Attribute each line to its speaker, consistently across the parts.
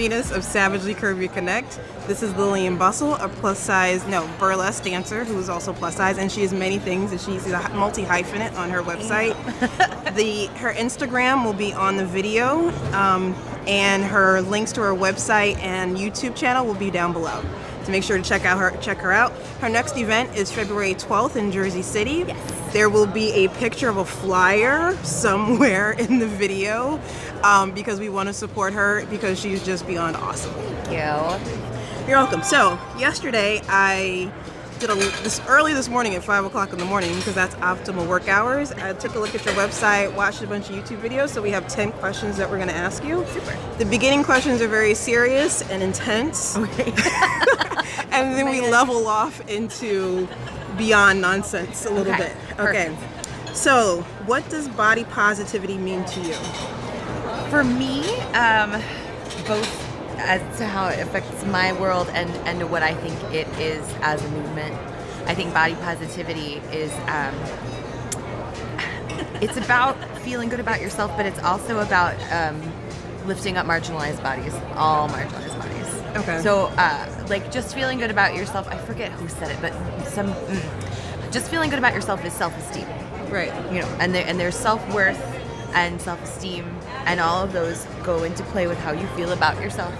Speaker 1: Venus of Savagely Curvy Connect. This is Lillian Bustle, a burlesque dancer who is also plus size, and she is many things, and she's a multi-hyphenate on her website. Her Instagram will be on the video, and her links to her website and YouTube channel will be down below. So make sure to check her out. Her next event is February 12th in Jersey City.
Speaker 2: Yes.
Speaker 1: There will be a picture of a flyer somewhere in the video because we want to support her because she's just beyond awesome.
Speaker 2: Thank you.
Speaker 1: You're welcome. So yesterday I did this morning at 5 o'clock in the morning because that's optimal work hours. I took a look at your website, watched a bunch of YouTube videos, so we have 10 questions that we're going to ask you.
Speaker 2: Super.
Speaker 1: The beginning questions are very serious and intense.
Speaker 2: Okay.
Speaker 1: And then we level off into beyond nonsense a little bit. Okay.
Speaker 2: Perfect.
Speaker 1: So, what does body positivity mean to you?
Speaker 2: For me, both as to how it affects my world and what I think it is as a movement. I think body positivity is it's about feeling good about yourself, but it's also about lifting up marginalized bodies, all marginalized bodies.
Speaker 1: Okay.
Speaker 2: So, just feeling good about yourself. I forget who said it, but just feeling good about yourself is self-esteem.
Speaker 1: Right.
Speaker 2: And there's self-worth and self-esteem, and all of those go into play with how you feel about yourself.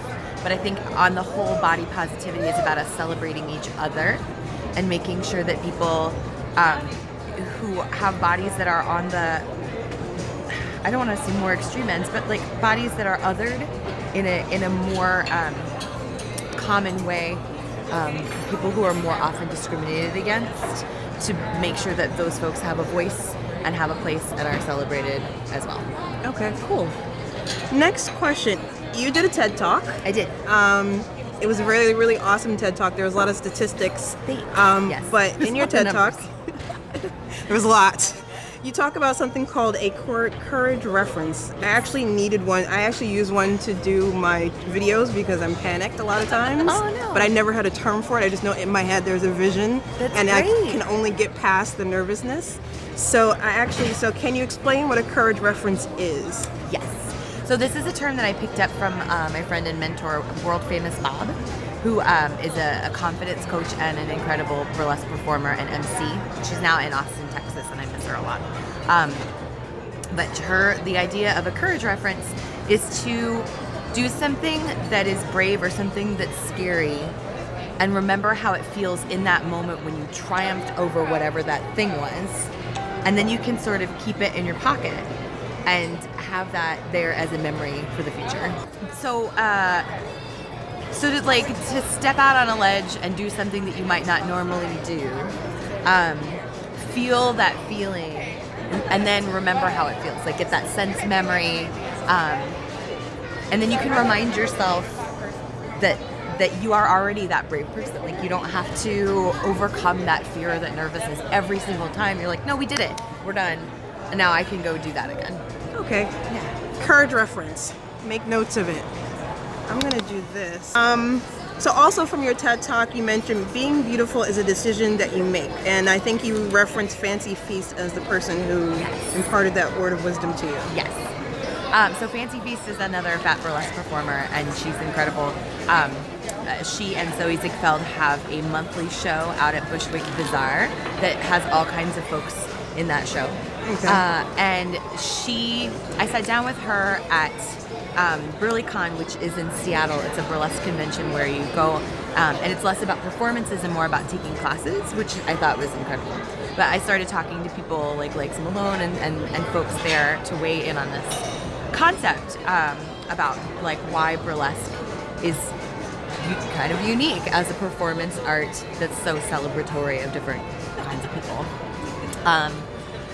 Speaker 2: But I think on the whole, body positivity is about us celebrating each other and making sure that people who have bodies that are on the, I don't want to say more extreme ends, but like bodies that are othered in a more common way, people who are more often discriminated against, to make sure that those folks have a voice and have a place and are celebrated as well.
Speaker 1: Okay, cool. Next question. You did a TED Talk.
Speaker 2: I did.
Speaker 1: It was a really, really awesome TED Talk. There was a lot of statistics.
Speaker 2: Yes.
Speaker 1: But in your TED Talk, there was a lot. You talk about something called a courage reference. I actually needed one. I actually use one to do my videos because I'm panicked a lot of times.
Speaker 2: Oh, no.
Speaker 1: But I never had a term for it. I just know in my head there's a vision.
Speaker 2: That's
Speaker 1: and
Speaker 2: great.
Speaker 1: I can only get past the nervousness. So can you explain what a courage reference is?
Speaker 2: Yes. So this is a term that I picked up from my friend and mentor, world famous Bob, who is a confidence coach and an incredible burlesque performer and MC. She's now in Austin, Texas, and I miss her a lot. But the idea of a courage reference is to do something that is brave or something that's scary, and remember how it feels in that moment when you triumphed over whatever that thing was, and then you can sort of keep it in your pocket and have that there as a memory for the future. So to step out on a ledge and do something that you might not normally do, feel that feeling, and then remember how it feels. Like get that sense memory, and then you can remind yourself that you are already that brave person. Like you don't have to overcome that fear or that nervousness every single time. You're like, no, we did it. We're done. And now I can go do that again.
Speaker 1: Okay.
Speaker 2: Yeah.
Speaker 1: Courage reference. Make notes of it. I'm going to do this. So also from your TED Talk, you mentioned being beautiful is a decision that you make. And I think you referenced Fancy Feast as the person who imparted that word of wisdom to you.
Speaker 2: Yes. So Fancy Feast is another fat burlesque performer, and she's incredible. She and Zoe Ziegfeld have a monthly show out at Bushwick Bazaar that has all kinds of folks in that show.
Speaker 1: Okay.
Speaker 2: And I sat down with her at BurlieCon, which is in Seattle. It's a burlesque convention where you go, and it's less about performances and more about taking classes, which I thought was incredible. But I started talking to people like Malone and folks there to weigh in on this concept about like why burlesque is kind of unique as a performance art that's so celebratory of different kinds of people.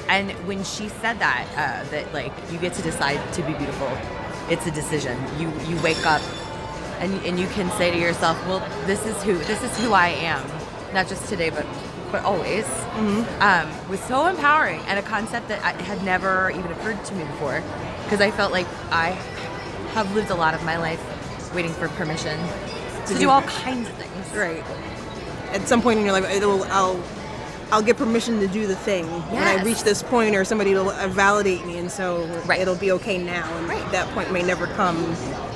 Speaker 2: And when she said that like you get to decide to be beautiful, it's a decision. You wake up and you can say to yourself, well, this is who I am, not just today, but always. Mm-hmm. Was so empowering, and a concept that had never even occurred to me before, because I felt like I have lived a lot of my life waiting for permission to do all kinds of things.
Speaker 1: Right. At some point in your life, I'll get permission to do the thing when I
Speaker 2: Yes.
Speaker 1: reach this point, or somebody will validate me, and so
Speaker 2: Right.
Speaker 1: it'll be okay now. And
Speaker 2: Right.
Speaker 1: that point may never come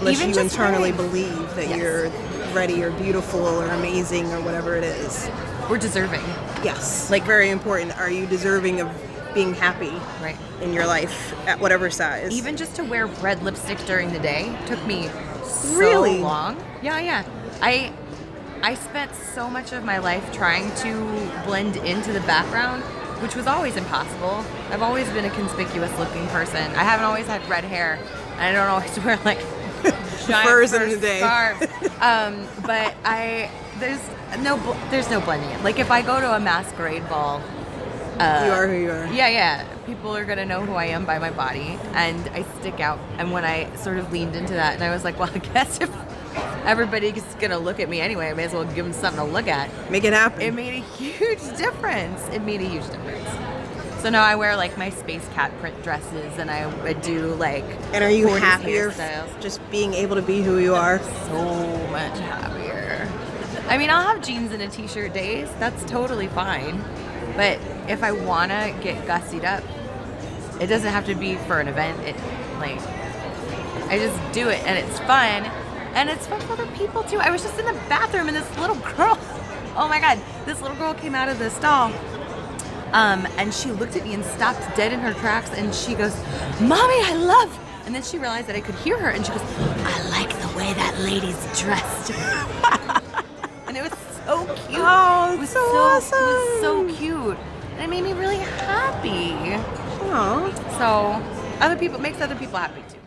Speaker 1: unless
Speaker 2: Even
Speaker 1: you
Speaker 2: just
Speaker 1: internally
Speaker 2: wearing-
Speaker 1: believe that
Speaker 2: Yes.
Speaker 1: you're ready or beautiful or amazing or whatever it is.
Speaker 2: We're deserving.
Speaker 1: Yes, like very important. Are you deserving of being happy
Speaker 2: Right.
Speaker 1: in your life at whatever size?
Speaker 2: Even just to wear red lipstick during the day took me so
Speaker 1: Really?
Speaker 2: long. Yeah. I spent so much of my life trying to blend into the background, which was always impossible. I've always been a conspicuous looking person. I haven't always had red hair, and I don't always wear like giant
Speaker 1: Furs
Speaker 2: fur
Speaker 1: in the day.
Speaker 2: scarves. But there's no blending in. Like if I go to a masquerade ball,
Speaker 1: you are who you are.
Speaker 2: yeah. People are gonna know who I am by my body, and I stick out. And when I sort of leaned into that, and I was like, well, I guess if everybody's gonna look at me anyway, I may as well give them something to look at.
Speaker 1: Make it happen.
Speaker 2: It made a huge difference. So now I wear like my space cat print dresses, and I would do like.
Speaker 1: And are you
Speaker 2: 40s
Speaker 1: happier
Speaker 2: hairstyles.
Speaker 1: just being able to be who you are?
Speaker 2: So much happier. I mean, I'll have jeans and a t-shirt days. That's totally fine. But if I want to get gussied up, it doesn't have to be for an event. I just do it, and it's fun. And it's fun for other people, too. I was just in the bathroom, and this little girl, oh my God, this little girl came out of the stall. And she looked at me and stopped dead in her tracks, and she goes, Mommy, I love. And then she realized that I could hear her, and she goes, I like the way that lady's dressed. And it was so cute.
Speaker 1: Oh,
Speaker 2: It was
Speaker 1: so awesome.
Speaker 2: It was so cute. And it made me really happy.
Speaker 1: Aw.
Speaker 2: So other people makes other people happy too.